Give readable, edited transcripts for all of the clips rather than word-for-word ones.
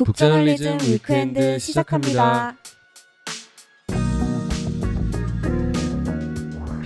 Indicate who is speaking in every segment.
Speaker 1: 북저널리즘 위크엔드 시작합니다.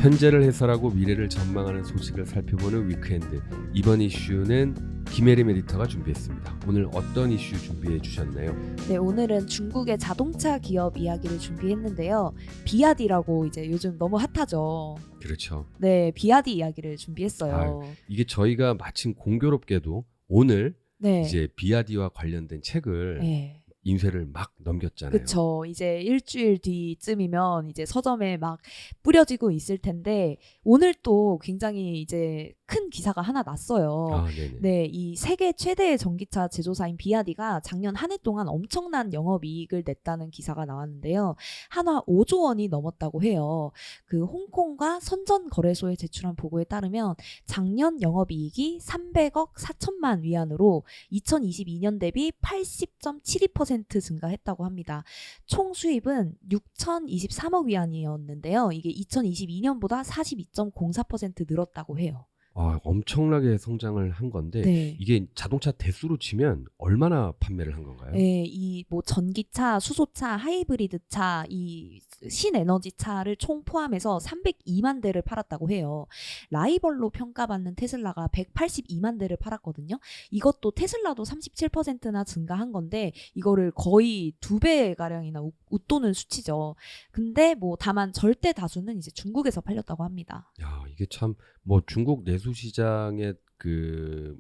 Speaker 2: 현재를 해설하고 미래를 전망하는 소식을 살펴보는 위크엔드. 이번 이슈는 김혜림 에디터가 준비했습니다. 오늘 어떤 이슈 준비해 주셨나요?
Speaker 1: 네, 오늘은 중국의 자동차 기업 이야기를 준비했는데요. 비아디라고 이제 요즘 너무 핫하죠.
Speaker 2: 그렇죠.
Speaker 1: 네, 비아디 이야기를 준비했어요.
Speaker 2: 이게 저희가 마침 공교롭게도 오늘
Speaker 1: 네.
Speaker 2: 이제 비아디와 관련된 책을
Speaker 1: 네.
Speaker 2: 인쇄를 막 넘겼잖아요.
Speaker 1: 그쵸. 이제 일주일 뒤쯤이면 이제 서점에 막 뿌려지고 있을 텐데 오늘 또 굉장히 이제 큰 기사가 하나 났어요.
Speaker 2: 네네.
Speaker 1: 네, 이 세계 최대의 전기차 제조사인 비아디가 작년 한 해 동안 엄청난 영업이익을 냈다는 기사가 나왔는데요. 한화 5조 원이 넘었다고 해요. 그 홍콩과 선전거래소에 제출한 보고에 따르면 작년 영업이익이 300억 4천만 위안으로 2022년 대비 80.72% 증가했다고 합니다. 총 수입은 6,023억 위안이었는데요. 이게 2022년보다 42.04% 늘었다고 해요.
Speaker 2: 엄청나게 성장을 한 건데
Speaker 1: 네.
Speaker 2: 이게 자동차 대수로 치면 얼마나 판매를 한 건가요?
Speaker 1: 네, 이 뭐 전기차, 수소차, 하이브리드 차, 이 신에너지 차를 총 포함해서 302만 대를 팔았다고 해요. 라이벌로 평가받는 테슬라가 182만 대를 팔았거든요. 이것도 테슬라도 37%나 증가한 건데 이거를 거의 2배 가량이나 웃도는 수치죠. 근데 뭐 다만 절대 다수는 이제 중국에서 팔렸다고 합니다.
Speaker 2: 야, 이게 참 뭐 중국 내수 시장의 그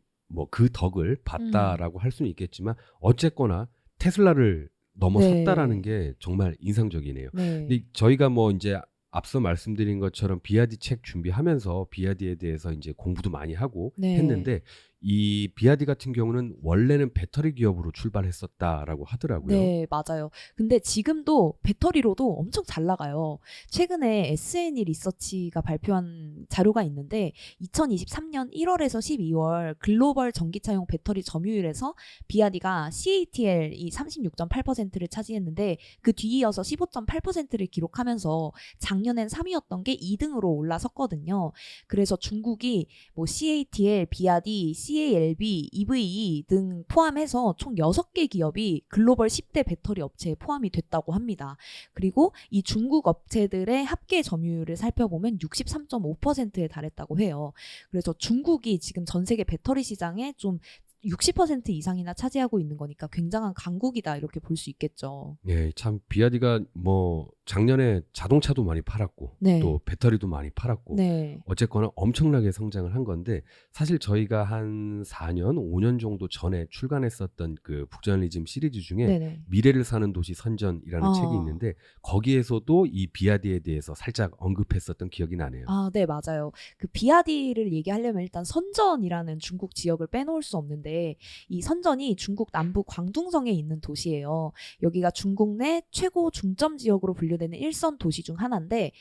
Speaker 2: 덕을 봤다라고 할 수는 있겠지만 어쨌거나 테슬라를 넘어섰다라는 게 정말 인상적이네요.
Speaker 1: 네.
Speaker 2: 근데 저희가 뭐 이제 앞서 말씀드린 것처럼 비아디 책 준비하면서 비아디에 대해서 이제 공부도 많이 하고
Speaker 1: 네.
Speaker 2: 했는데 이 비아디 같은 경우는 원래는 배터리 기업으로 출발했었다라고 하더라고요.
Speaker 1: 네, 맞아요. 근데 지금도 배터리로도 엄청 잘 나가요. 최근에 SNE 리서치가 발표한 자료가 있는데 2023년 1월에서 12월 글로벌 전기차용 배터리 점유율에서 비아디가 CATL이 36.8%를 차지했는데 그 뒤이어서 15.8%를 기록하면서 작년엔 3위였던 게 2등으로 올라섰거든요. 그래서 중국이 뭐 CATL, 비아디, CALB, EVE 등 포함해서 총 6개 기업이 글로벌 10대 배터리 업체에 포함이 됐다고 합니다. 그리고 이 중국 업체들의 합계 점유율을 살펴보면 63.5%에 달했다고 해요. 그래서 중국이 지금 전 세계 배터리 시장에 좀 60% 이상이나 차지하고 있는 거니까 굉장한 강국이다 이렇게 볼 수 있겠죠.
Speaker 2: 예, 참 비아디가 뭐 작년에 자동차도 많이 팔았고
Speaker 1: 네.
Speaker 2: 또 배터리도 많이 팔았고
Speaker 1: 네.
Speaker 2: 어쨌거나 엄청나게 성장을 한 건데 사실 저희가 한 4년, 5년 정도 전에 출간했었던 그 북저널리즘 시리즈 중에
Speaker 1: 네네.
Speaker 2: 미래를 사는 도시 선전이라는 책이 있는데 거기에서도 이 비아디에 대해서 살짝 언급했었던 기억이 나네요.
Speaker 1: 네, 맞아요. 그 비아디를 얘기하려면 일단 선전이라는 중국 지역을 빼놓을 수 없는데 이 선전이 중국 남부 광둥성에 있는 도시예요. 여기가 중국 내 최고 중점 지역으로 분류되는 일선 도시 중 하나인데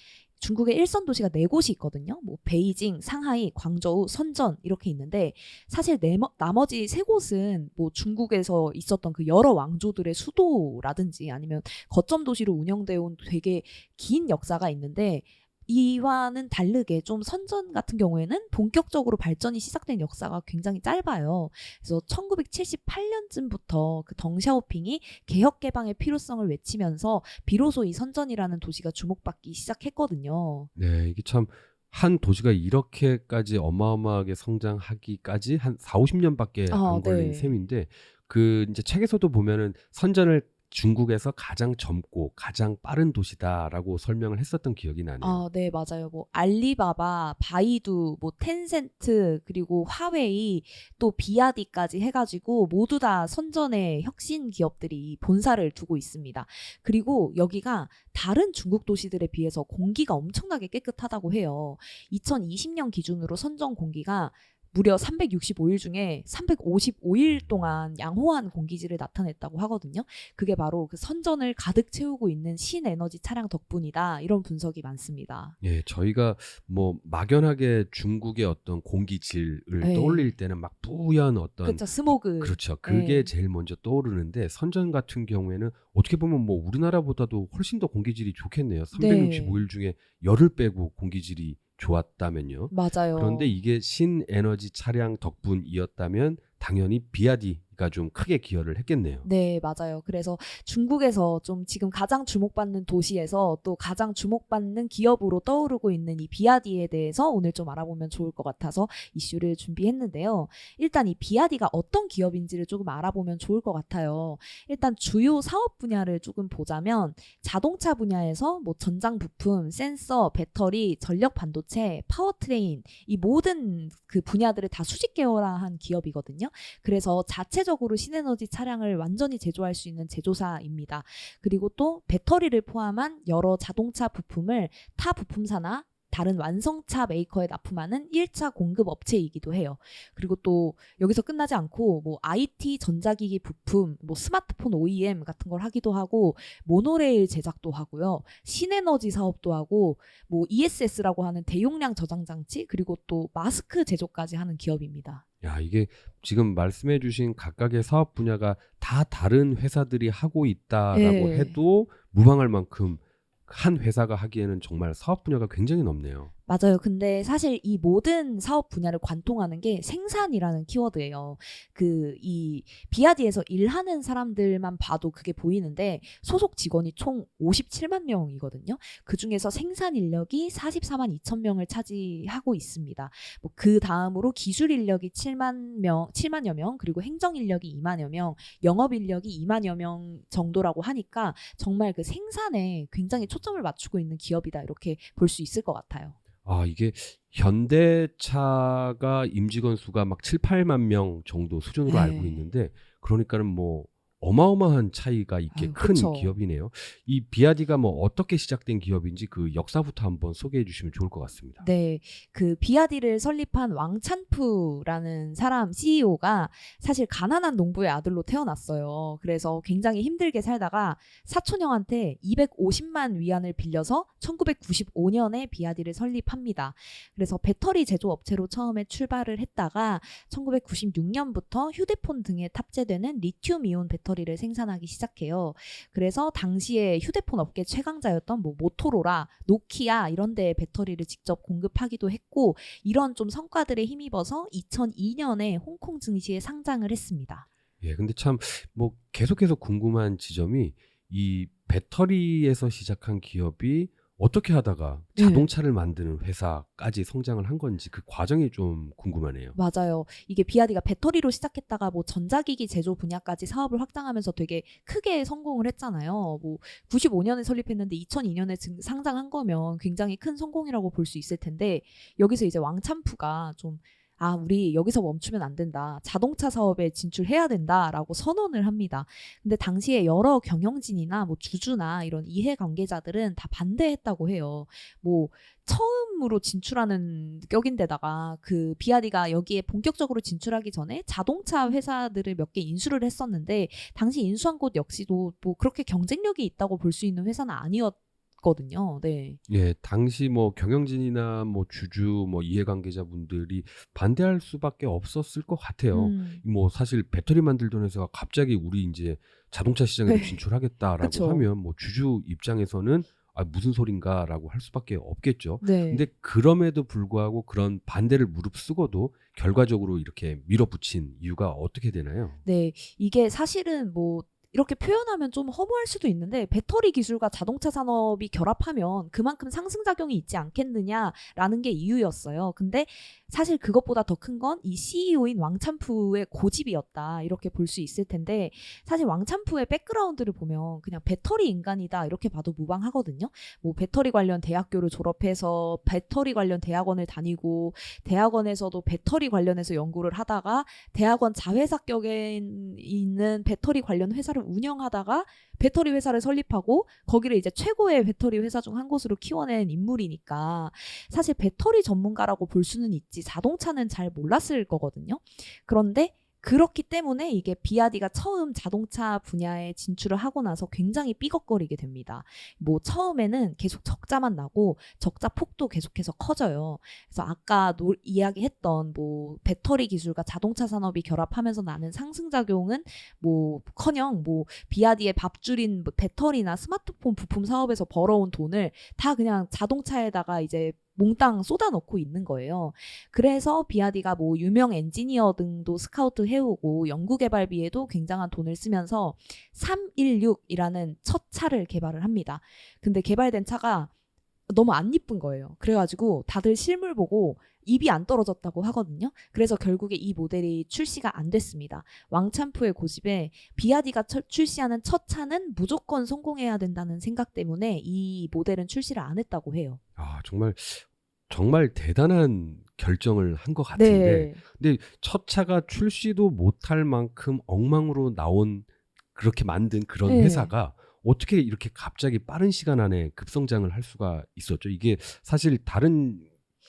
Speaker 1: 중국의 일선 도시가 4곳이 있거든요. 뭐 베이징, 상하이, 광저우, 선전 이렇게 있는데 사실 나머지 3곳은 뭐 중국에서 있었던 그 여러 왕조들의 수도라든지 아니면 거점 도시로 운영되어 온 되게 긴 역사가 있는데 이와는 다르게 좀 선전 같은 경우에는 본격적으로 발전이 시작된 역사가 굉장히 짧아요. 그래서 1978년쯤부터 그 덩샤오핑이 개혁 개방의 필요성을 외치면서 비로소 이 선전이라는 도시가 주목받기 시작했거든요.
Speaker 2: 네, 이게 참 한 도시가 이렇게까지 어마어마하게 성장하기까지 한 4, 50년밖에 안 걸린
Speaker 1: 네.
Speaker 2: 셈인데 그 이제 책에서도 보면은 선전을 중국에서 가장 젊고 가장 빠른 도시다라고 설명을 했었던 기억이 나네요.
Speaker 1: 네, 맞아요. 뭐 알리바바, 바이두, 뭐 텐센트, 그리고 화웨이, 또 비아디까지 해가지고 모두 다 선전의 혁신 기업들이 본사를 두고 있습니다. 그리고 여기가 다른 중국 도시들에 비해서 공기가 엄청나게 깨끗하다고 해요. 2020년 기준으로 선전 공기가 무려 365일 중에 355일 동안 양호한 공기질을 나타냈다고 하거든요. 그게 바로 그 선전을 가득 채우고 있는 신에너지 차량 덕분이다. 이런 분석이 많습니다.
Speaker 2: 예, 저희가 뭐 막연하게 중국의 어떤 공기질을
Speaker 1: 네.
Speaker 2: 떠올릴 때는 막 뿌연 어떤
Speaker 1: 그렇죠. 스모그.
Speaker 2: 그렇죠. 그게
Speaker 1: 네.
Speaker 2: 제일 먼저 떠오르는데 선전 같은 경우에는 어떻게 보면 뭐 우리나라보다도 훨씬 더 공기질이 좋겠네요. 365일 중에 열흘 빼고 공기질이 좋았다면요.
Speaker 1: 맞아요.
Speaker 2: 그런데 이게 신에너지 차량 덕분이었다면 당연히 비아디가 되니까 좀 크게 기여를 했겠네요.
Speaker 1: 네, 맞아요. 그래서 중국에서 좀 지금 가장 주목받는 도시에서 또 가장 주목받는 기업으로 떠오르고 있는 이 비아디에 대해서 오늘 좀 알아보면 좋을 것 같아서 이슈를 준비했는데요. 일단 이 비아디가 어떤 기업인지를 조금 알아보면 좋을 것 같아요. 일단 주요 사업 분야를 조금 보자면 자동차 분야에서 뭐 전장 부품, 센서, 배터리, 전력 반도체, 파워트레인 이 모든 그 분야들을 다 수직 계열화한 기업이거든요. 그래서 자체적으로 신에너지 차량을 완전히 제조할 수 있는 제조사입니다. 그리고 또 배터리를 포함한 여러 자동차 부품을 타 부품사나 다른 완성차 메이커에 납품하는 1차 공급 업체이기도 해요. 그리고 또 여기서 끝나지 않고 뭐 IT 전자기기 부품, 뭐 스마트폰 OEM 같은 걸 하기도 하고 모노레일 제작도 하고요. 신에너지 사업도 하고 뭐 ESS라고 하는 대용량 저장 장치 그리고 또 마스크 제조까지 하는 기업입니다.
Speaker 2: 야, 이게 지금 말씀해 주신 각각의 사업 분야가 다 다른 회사들이 하고 있다라고
Speaker 1: 예.
Speaker 2: 해도 무방할 만큼 한 회사가 하기에는 정말 사업 분야가 굉장히 넓네요.
Speaker 1: 맞아요. 근데 사실 이 모든 사업 분야를 관통하는 게 생산이라는 키워드예요. 이 비아디에서 일하는 사람들만 봐도 그게 보이는데 소속 직원이 총 57만 명이거든요. 그 중에서 생산 인력이 44만 2천 명을 차지하고 있습니다. 뭐 그 다음으로 기술 인력이 7만여 명, 그리고 행정 인력이 2만여 명, 영업 인력이 2만여 명 정도라고 하니까 정말 그 생산에 굉장히 초점을 맞추고 있는 기업이다 이렇게 볼 수 있을 것 같아요.
Speaker 2: 아, 이게 현대차가 임직원 수가 막 7, 8만 명 정도 수준으로 알고
Speaker 1: 네.
Speaker 2: 있는데 그러니까는 뭐 어마어마한 차이가 있게
Speaker 1: 아유,
Speaker 2: 큰
Speaker 1: 그쵸.
Speaker 2: 기업이네요. 이 비아디가 뭐 어떻게 시작된 기업인지 그 역사부터 한번 소개해 주시면 좋을 것 같습니다.
Speaker 1: 네, 그 비아디를 설립한 왕찬푸라는 사람 CEO가 사실 가난한 농부의 아들로 태어났어요. 그래서 굉장히 힘들게 살다가 사촌 형한테 250만 위안을 빌려서 1995년에 비아디를 설립합니다. 그래서 배터리 제조 업체로 처음에 출발을 했다가 1996년부터 휴대폰 등에 탑재되는 리튬이온 배터리를 생산하기 시작해요. 그래서 당시에 휴대폰 업계 최강자였던 뭐 모토로라, 노키아 이런 데에 배터리를 직접 공급하기도 했고 이런 좀 성과들에 힘입어서 2002년에 홍콩 증시에 상장을 했습니다.
Speaker 2: 예, 근데 참 뭐 계속해서 궁금한 지점이 이 배터리에서 시작한 기업이 어떻게 하다가
Speaker 1: 네.
Speaker 2: 자동차를 만드는 회사까지 성장을 한 건지 그 과정이 좀 궁금하네요.
Speaker 1: 맞아요. 이게 비아디가 배터리로 시작했다가 뭐 전자기기 제조 분야까지 사업을 확장하면서 되게 크게 성공을 했잖아요. 뭐 95년에 설립했는데 2002년에 상장한 거면 굉장히 큰 성공이라고 볼 수 있을 텐데 여기서 이제 왕찬푸가 좀 우리 여기서 멈추면 안 된다. 자동차 사업에 진출해야 된다라고 선언을 합니다. 근데 당시에 여러 경영진이나 뭐 주주나 이런 이해관계자들은 다 반대했다고 해요. 뭐 처음으로 진출하는 격인데다가 그 비아디가 여기에 본격적으로 진출하기 전에 자동차 회사들을 몇 개 인수를 했었는데 당시 인수한 곳 역시도 뭐 그렇게 경쟁력이 있다고 볼 수 있는 회사는 아니었거든요. 네.
Speaker 2: 예, 당시 뭐 경영진이나 뭐 주주 뭐 이해관계자분들이 반대할 수밖에 없었을 것 같아요. 뭐 사실 배터리 만들던 회사가 갑자기 우리 이제 자동차 시장에도
Speaker 1: 네.
Speaker 2: 진출하겠다라고
Speaker 1: 그쵸.
Speaker 2: 하면 뭐 주주 입장에서는 무슨 소린가라고 할 수밖에 없겠죠.
Speaker 1: 네.
Speaker 2: 근데 그럼에도 불구하고 그런 반대를 무릅쓰고도 결과적으로 이렇게 밀어붙인 이유가 어떻게 되나요?
Speaker 1: 네, 이게 사실은 뭐 이렇게 표현하면 좀 허무할 수도 있는데 배터리 기술과 자동차 산업이 결합하면 그만큼 상승작용이 있지 않겠느냐라는 게 이유였어요. 근데 사실 그것보다 더 큰 건 이 CEO인 왕찬푸의 고집이었다 이렇게 볼 수 있을 텐데 사실 왕찬푸의 백그라운드를 보면 그냥 배터리 인간이다 이렇게 봐도 무방하거든요. 뭐 배터리 관련 대학교를 졸업해서 배터리 관련 대학원을 다니고 대학원에서도 배터리 관련해서 연구를 하다가 대학원 자회사격에 있는 배터리 관련 회사를 운영하다가 배터리 회사를 설립하고 거기를 이제 최고의 배터리 회사 중 한 곳으로 키워낸 인물이니까 사실 배터리 전문가라고 볼 수는 있지 자동차는 잘 몰랐을 거거든요. 그런데 그렇기 때문에 이게 비아디가 처음 자동차 분야에 진출을 하고 나서 굉장히 삐걱거리게 됩니다. 뭐 처음에는 계속 적자만 나고 적자 폭도 계속해서 커져요. 그래서 아까 이야기했던 뭐 배터리 기술과 자동차 산업이 결합하면서 나는 상승작용은 뭐커녕 뭐 비아디의 밥줄인 뭐 배터리나 스마트폰 부품 사업에서 벌어온 돈을 다 그냥 자동차에다가 이제 몽땅 쏟아넣고 있는 거예요. 그래서 비아디가 뭐 유명 엔지니어 등도 스카우트 해오고 연구개발비에도 굉장한 돈을 쓰면서 316이라는 첫 차를 개발을 합니다. 근데 개발된 차가 너무 안 이쁜 거예요. 그래가지고 다들 실물 보고 입이 안 떨어졌다고 하거든요. 그래서 결국에 이 모델이 출시가 안 됐습니다. 왕찬푸의 고집에 비아디가 출시하는 첫 차는 무조건 성공해야 된다는 생각 때문에 이 모델은 출시를 안 했다고 해요.
Speaker 2: 아, 정말 대단한 결정을 한 것 같은데,
Speaker 1: 네.
Speaker 2: 근데 첫 차가 출시도 못할 만큼 엉망으로 나온 그렇게 만든 그런
Speaker 1: 네.
Speaker 2: 회사가 어떻게 이렇게 갑자기 빠른 시간 안에 급성장을 할 수가 있었죠? 이게 사실 다른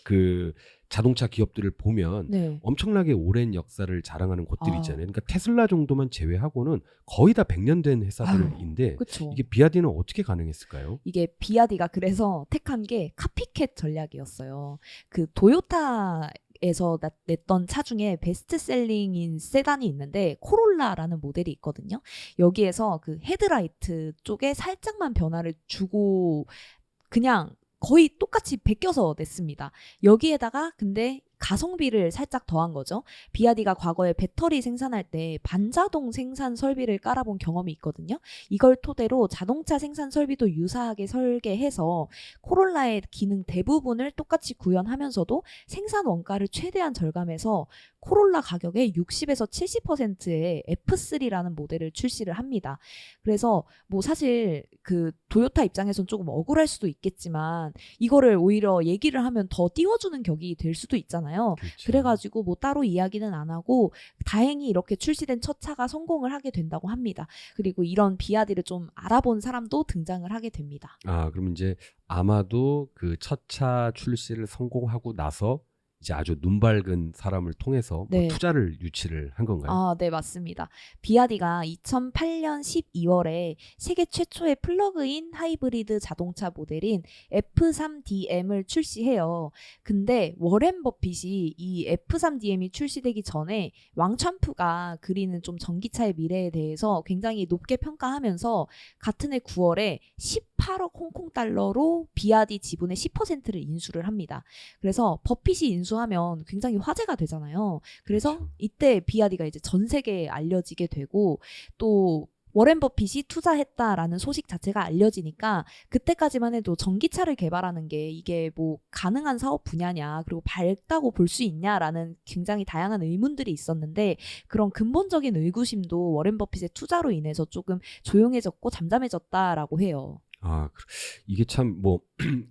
Speaker 2: 그 자동차 기업들을 보면
Speaker 1: 네.
Speaker 2: 엄청나게 오랜 역사를 자랑하는 곳들이
Speaker 1: 아.
Speaker 2: 있잖아요. 그러니까 테슬라 정도만 제외하고는 거의 다 100년 된 회사들인데
Speaker 1: 그렇죠.
Speaker 2: 이게 비아디는 어떻게 가능했을까요?
Speaker 1: 이게 비아디가 그래서 택한 게 카피캣 전략이었어요. 그 도요타에서 냈던 차 중에 베스트셀링인 세단이 있는데 코롤라라는 모델이 있거든요. 여기에서 그 헤드라이트 쪽에 살짝만 변화를 주고 그냥 거의 똑같이 베껴서 냈습니다. 여기에다가 근데 가성비를 살짝 더한 거죠. 비아디가 과거에 배터리 생산할 때 반자동 생산 설비를 깔아본 경험이 있거든요. 이걸 토대로 자동차 생산 설비도 유사하게 설계해서 코롤라의 기능 대부분을 똑같이 구현하면서도 생산 원가를 최대한 절감해서 코롤라 가격의 60에서 70%의 F3라는 모델을 출시를 합니다. 그래서 뭐 사실 그 도요타 입장에선 조금 억울할 수도 있겠지만 이거를 오히려 얘기를 하면 더 띄워주는 격이 될 수도 있잖아요.
Speaker 2: 그렇죠.
Speaker 1: 그래가지고 뭐 따로 이야기는 안 하고 다행히 이렇게 출시된 첫 차가 성공을 하게 된다고 합니다. 그리고 이런 비아디를 좀 알아본 사람도 등장을 하게 됩니다.
Speaker 2: 아, 그럼 이제 아마도 그 첫 차 출시를 성공하고 나서 이제 아주 눈 밝은 사람을 통해서 뭐
Speaker 1: 네.
Speaker 2: 투자를 유치를 한 건가요?
Speaker 1: 아, 네, 맞습니다. 비아디가 2008년 12월에 세계 최초의 플러그인 하이브리드 자동차 모델인 F3DM을 출시해요. 근데 워렌 버핏이 이 F3DM이 출시되기 전에 왕찬푸가 그리는 좀 전기차의 미래에 대해서 굉장히 높게 평가하면서 같은 해 9월에 18억 홍콩 달러로 비아디 지분의 10%를 인수를 합니다. 그래서 버핏이 인수하면 굉장히 화제가 되잖아요. 그래서
Speaker 2: 그렇죠.
Speaker 1: 이때 비아디가 이제 전 세계에 알려지게 되고 또 워렌 버핏이 투자했다라는 소식 자체가 알려지니까 그때까지만 해도 전기차를 개발하는 게 이게 뭐 가능한 사업 분야냐 그리고 밝다고 볼 수 있냐라는 굉장히 다양한 의문들이 있었는데 그런 근본적인 의구심도 워렌 버핏의 투자로 인해서 조금 조용해졌고 잠잠해졌다라고 해요.
Speaker 2: 아, 이게 참 뭐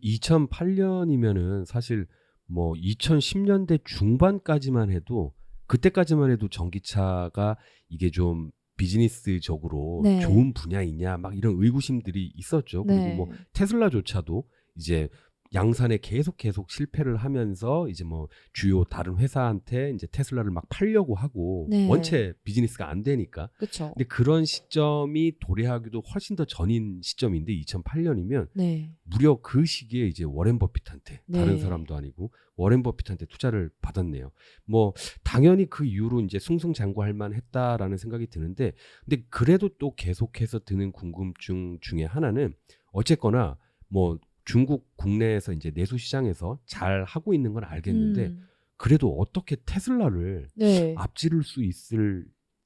Speaker 2: 2008년이면은 사실 뭐 2010년대 중반까지만 해도 그때까지만 해도 전기차가 이게 좀 비즈니스적으로
Speaker 1: 네.
Speaker 2: 좋은 분야이냐 막 이런 의구심들이 있었죠. 그리고
Speaker 1: 네.
Speaker 2: 뭐 테슬라조차도 이제 양산에 계속 실패를 하면서 이제 뭐 주요 다른 회사한테 이제 테슬라를 막 팔려고 하고
Speaker 1: 네.
Speaker 2: 원체 비즈니스가 안 되니까.
Speaker 1: 그렇죠.
Speaker 2: 근데 그런 시점이 도래하기도 훨씬 더 전인 시점인데 2008년이면
Speaker 1: 네.
Speaker 2: 무려 그 시기에 이제 워렌 버핏한테
Speaker 1: 네.
Speaker 2: 다른 사람도 아니고 워렌 버핏한테 투자를 받았네요. 뭐 당연히 그 이후로 이제 승승장구할 만했다라는 생각이 드는데 근데 그래도 또 계속해서 드는 궁금증 중에 하나는 어쨌거나 뭐 중국 국내에서 이제 내수 시장에서 잘 하고 있는 건 알겠는데 그래도 어떻게 테슬라를
Speaker 1: 네.
Speaker 2: 앞지를 수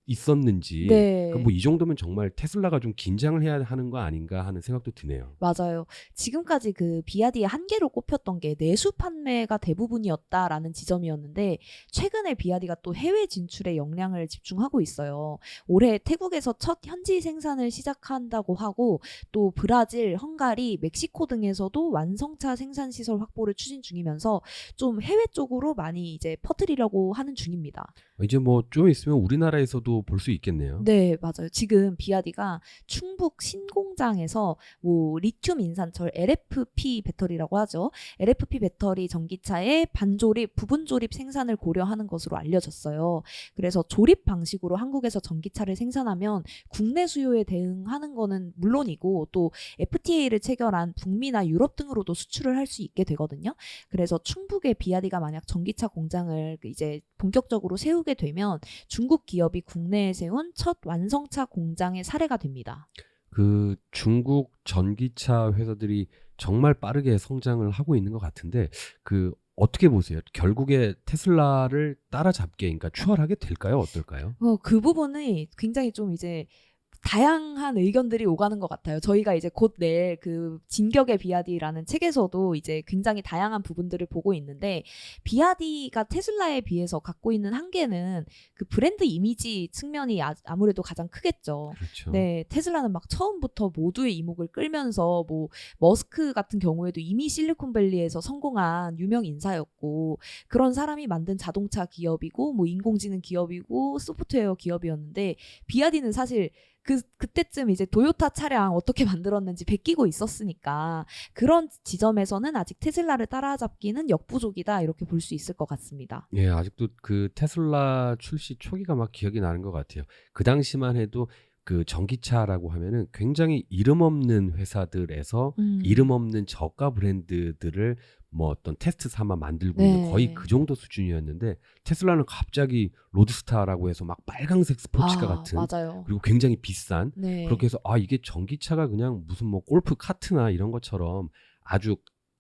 Speaker 2: 있었는지
Speaker 1: 네.
Speaker 2: 뭐 이 정도면 정말 테슬라가 좀 긴장을 해야 하는 거 아닌가 하는 생각도 드네요.
Speaker 1: 맞아요. 지금까지 그 비아디의 한계로 꼽혔던 게 내수 판매가 대부분이었다라는 지점이었는데 최근에 비아디가 또 해외 진출에 역량을 집중하고 있어요. 올해 태국에서 첫 현지 생산을 시작한다고 하고 또 브라질, 헝가리, 멕시코 등에서도 완성차 생산 시설 확보를 추진 중이면서 좀 해외 쪽으로 많이 이제 퍼뜨리려고 하는 중입니다.
Speaker 2: 이제 뭐 좀 있으면 우리나라에서도 볼 수 있겠네요.
Speaker 1: 네, 맞아요. 지금 비아디가 충북 신공장에서 뭐 리튬 인산철 LFP 배터리라고 하죠. LFP 배터리 전기차의 반조립, 부분 조립 생산을 고려하는 것으로 알려졌어요. 그래서 조립 방식으로 한국에서 전기차를 생산하면 국내 수요에 대응하는 거는 물론이고 또 FTA를 체결한 북미나 유럽 등으로도 수출을 할 수 있게 되거든요. 그래서 충북에 비아디가 만약 전기차 공장을 이제 본격적으로 세우게 되면 중국 기업이 국내에 세운 첫 완성차 공장의 사례가 됩니다.
Speaker 2: 그 중국 전기차 회사들이 정말 빠르게 성장을 하고 있는 것 같은데 그 어떻게 보세요? 결국에 테슬라를 따라잡게 그러니까 추월하게 될까요? 어떨까요?
Speaker 1: 그 부분이 굉장히 좀 이제 다양한 의견들이 오가는 것 같아요. 저희가 이제 곧 낼 그 진격의 비아디라는 책에서도 이제 굉장히 다양한 부분들을 보고 있는데, 비아디가 테슬라에 비해서 갖고 있는 한계는 그 브랜드 이미지 측면이 아무래도 가장 크겠죠.
Speaker 2: 그렇죠.
Speaker 1: 네, 테슬라는 막 처음부터 모두의 이목을 끌면서 뭐 머스크 같은 경우에도 이미 실리콘밸리에서 성공한 유명 인사였고, 그런 사람이 만든 자동차 기업이고 뭐 인공지능 기업이고 소프트웨어 기업이었는데, 비아디는 사실 그때쯤 이제 도요타 차량 어떻게 만들었는지 베끼고 있었으니까 그런 지점에서는 아직 테슬라를 따라잡기는 역부족이다, 이렇게 볼 수 있을 것 같습니다.
Speaker 2: 예, 아직도 그 테슬라 출시 초기가 막 기억이 나는 것 같아요. 그 당시만 해도 그 전기차라고 하면은 굉장히 이름 없는 회사들에서 이름 없는 저가 브랜드들을 뭐 어떤 테스트 삼아 만들고 있는 거의
Speaker 1: 네.
Speaker 2: 그 정도 수준이었는데 테슬라는 갑자기 로드스타라고 해서 막 빨강색 스포츠카 같은
Speaker 1: 맞아요.
Speaker 2: 그리고 굉장히 비싼
Speaker 1: 네.
Speaker 2: 그렇게 해서 아 이게 전기차가 그냥 무슨 뭐 골프 카트나 이런 것처럼 아주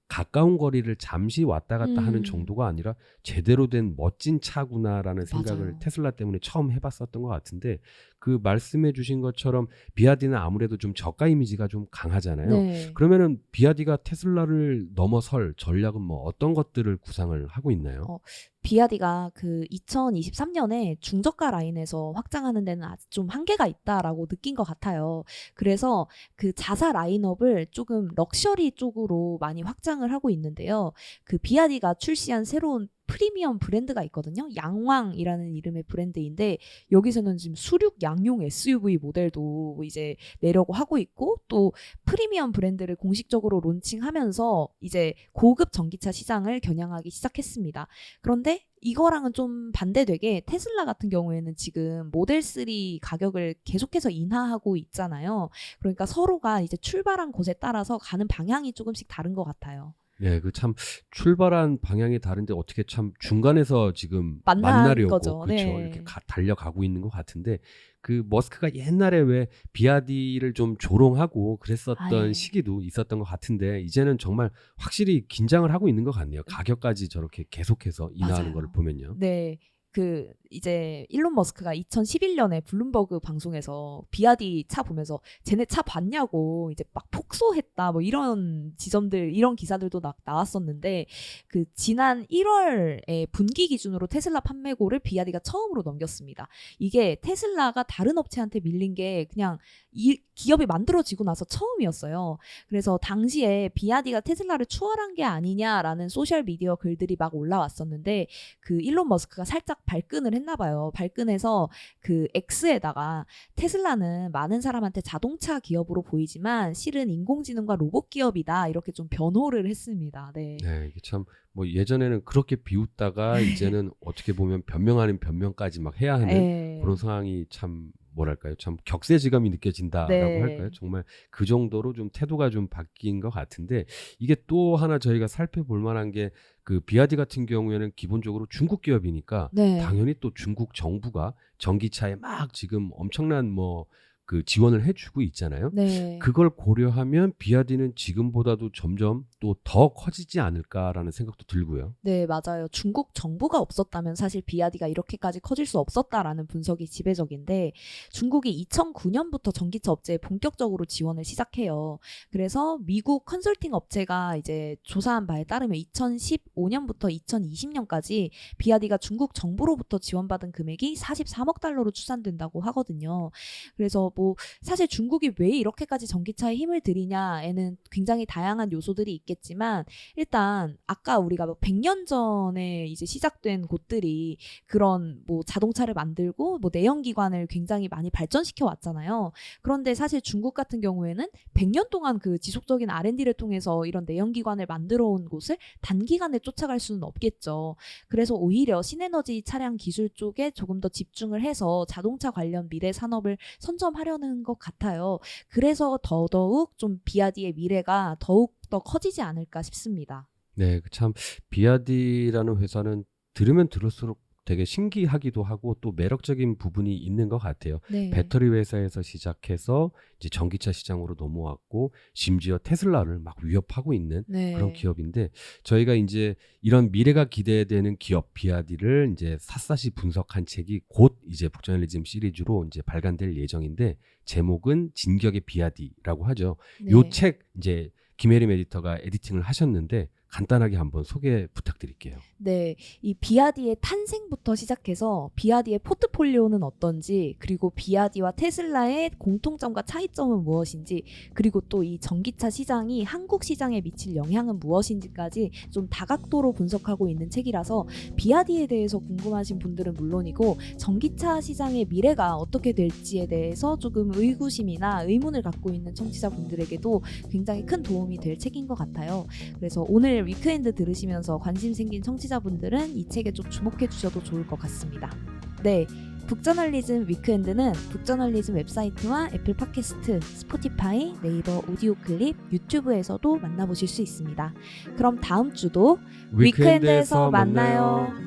Speaker 2: 가까운 거리를 잠시 왔다 갔다 하는 정도가 아니라 제대로 된 멋진 차구나라는 생각을
Speaker 1: 맞아요.
Speaker 2: 테슬라 때문에 처음 해봤었던 것 같은데 그 말씀해 주신 것처럼 비아디는 아무래도 좀 저가 이미지가 좀 강하잖아요.
Speaker 1: 네.
Speaker 2: 그러면은 비아디가 테슬라를 넘어설 전략은 뭐 어떤 것들을 구상을 하고 있나요?
Speaker 1: 비아디가 그 2023년에 중저가 라인에서 확장하는 데는 아직 좀 한계가 있다라고 느낀 것 같아요. 그래서 그 자사 라인업을 조금 럭셔리 쪽으로 많이 확장을 하고 있는데요. 그 비아디가 출시한 새로운 프리미엄 브랜드가 있거든요. 양왕이라는 이름의 브랜드인데, 여기서는 지금 수륙 양용 SUV 모델도 이제 내려고 하고 있고, 또 프리미엄 브랜드를 공식적으로 론칭하면서 이제 고급 전기차 시장을 겨냥하기 시작했습니다. 그런데 이거랑은 좀 반대되게 테슬라 같은 경우에는 지금 모델 3 가격을 계속해서 인하하고 있잖아요. 그러니까 서로가 이제 출발한 곳에 따라서 가는 방향이 조금씩 다른 것 같아요.
Speaker 2: 네, 그 참 출발한 방향이 다른데 어떻게 참 중간에서 지금
Speaker 1: 만난
Speaker 2: 만나려고
Speaker 1: 거죠.
Speaker 2: 그렇죠.
Speaker 1: 네.
Speaker 2: 이렇게 달려가고 있는 것 같은데 그 머스크가 옛날에 왜 비아디를 좀 조롱하고 그랬었던
Speaker 1: 예.
Speaker 2: 시기도 있었던 것 같은데 이제는 정말 확실히 긴장을 하고 있는 것 같네요. 가격까지 저렇게 계속해서 인하하는
Speaker 1: 맞아요.
Speaker 2: 거를 보면요.
Speaker 1: 네. 그 이제 일론 머스크가 2011년에 블룸버그 방송에서 비아디 차 보면서 쟤네 차 봤냐고 이제 막 폭소했다 뭐 이런 지점들, 이런 기사들도 나왔었는데, 그 지난 1월에 분기 기준으로 테슬라 판매고를 비아디가 처음으로 넘겼습니다. 이게 테슬라가 다른 업체한테 밀린 게 그냥 이 기업이 만들어지고 나서 처음이었어요. 그래서 당시에 비아디가 테슬라를 추월한 게 아니냐라는 소셜 미디어 글들이 막 올라왔었는데, 그 일론 머스크가 살짝 발끈을 했나 봐요. 발끈해서 그 X에다가 테슬라는 많은 사람한테 자동차 기업으로 보이지만 실은 인공지능과 로봇 기업이다, 이렇게 좀 변호를 했습니다. 네.
Speaker 2: 네, 이게 참 뭐 예전에는 그렇게 비웃다가 이제는 어떻게 보면 변명 아닌 변명까지 막 해야 하는
Speaker 1: 네.
Speaker 2: 그런 상황이 참 뭐랄까요? 참 격세지감이 느껴진다라고
Speaker 1: 네.
Speaker 2: 할까요? 정말 그 정도로 좀 태도가 좀 바뀐 것 같은데 이게 또 하나 저희가 살펴볼 만한 게 그 비아디 같은 경우에는 기본적으로 중국 기업이니까
Speaker 1: 네.
Speaker 2: 당연히 또 중국 정부가 전기차에 막 지금 엄청난 뭐 그 지원을 해주고 있잖아요.
Speaker 1: 네.
Speaker 2: 그걸 고려하면 비아디는 지금보다도 점점 또 더 커지지 않을까라는 생각도 들고요.
Speaker 1: 네, 맞아요. 중국 정부가 없었다면 사실 비아디가 이렇게까지 커질 수 없었다라는 분석이 지배적인데, 중국이 2009년부터 전기차 업체에 본격적으로 지원을 시작해요. 그래서 미국 컨설팅 업체가 이제 조사한 바에 따르면 2015년부터 2020년까지 비아디가 중국 정부로부터 지원받은 금액이 43억 달러로 추산된다고 하거든요. 그래서 뭐 사실 중국이 왜 이렇게까지 전기차에 힘을 들이냐에는 굉장히 다양한 요소들이 있겠지만, 일단 아까 우리가 100년 전에 이제 시작된 곳들이 그런 뭐 자동차를 만들고 뭐 내연기관을 굉장히 많이 발전시켜 왔잖아요. 그런데 사실 중국 같은 경우에는 100년 동안 그 지속적인 R&D를 통해서 이런 내연기관을 만들어 온 곳을 단기간에 쫓아갈 수는 없겠죠. 그래서 오히려 신에너지 차량 기술 쪽에 조금 더 집중을 해서 자동차 관련 미래 산업을 선점하려는 것 같아요. 그래서 더더욱 좀 비아디의 미래가 더욱 더 커지지 않을까 싶습니다.
Speaker 2: 네, 그 참 비아디라는 회사는 들으면 들을수록 되게 신기하기도 하고 또 매력적인 부분이 있는 것 같아요.
Speaker 1: 네.
Speaker 2: 배터리 회사에서 시작해서 이제 전기차 시장으로 넘어왔고 심지어 테슬라를 막 위협하고 있는
Speaker 1: 네.
Speaker 2: 그런 기업인데 저희가 이제 이런 미래가 기대되는 기업 비아디를 이제 샅샅이 분석한 책이 곧 이제 북저널리즘 시리즈로 이제 발간될 예정인데 제목은 진격의 비아디라고 하죠.
Speaker 1: 네.
Speaker 2: 요 책 이제 김혜림 에디터가 에디팅을 하셨는데 간단하게 한번 소개 부탁드릴게요.
Speaker 1: 네, 이 비아디의 탄생부터 시작해서 비아디의 포트폴리오는 어떤지, 그리고 비아디와 테슬라의 공통점과 차이점은 무엇인지, 그리고 또 이 전기차 시장이 한국 시장에 미칠 영향은 무엇인지까지 좀 다각도로 분석하고 있는 책이라서 비아디에 대해서 궁금하신 분들은 물론이고 전기차 시장의 미래가 어떻게 될지에 대해서 조금 의구심이나 의문을 갖고 있는 청취자분들에게도 굉장히 큰 도움이 될 책인 것 같아요. 그래서 오늘 위크엔드 들으시면서 관심 생긴 청취자분들은 이 책에 좀 주목해 주셔도 좋을 것 같습니다. 네, 북저널리즘 위크엔드는 북저널리즘 웹사이트와 애플 팟캐스트, 스포티파이, 네이버 오디오 클립, 유튜브에서도 만나보실 수 있습니다. 그럼 다음 주도 위크엔드에서 만나요.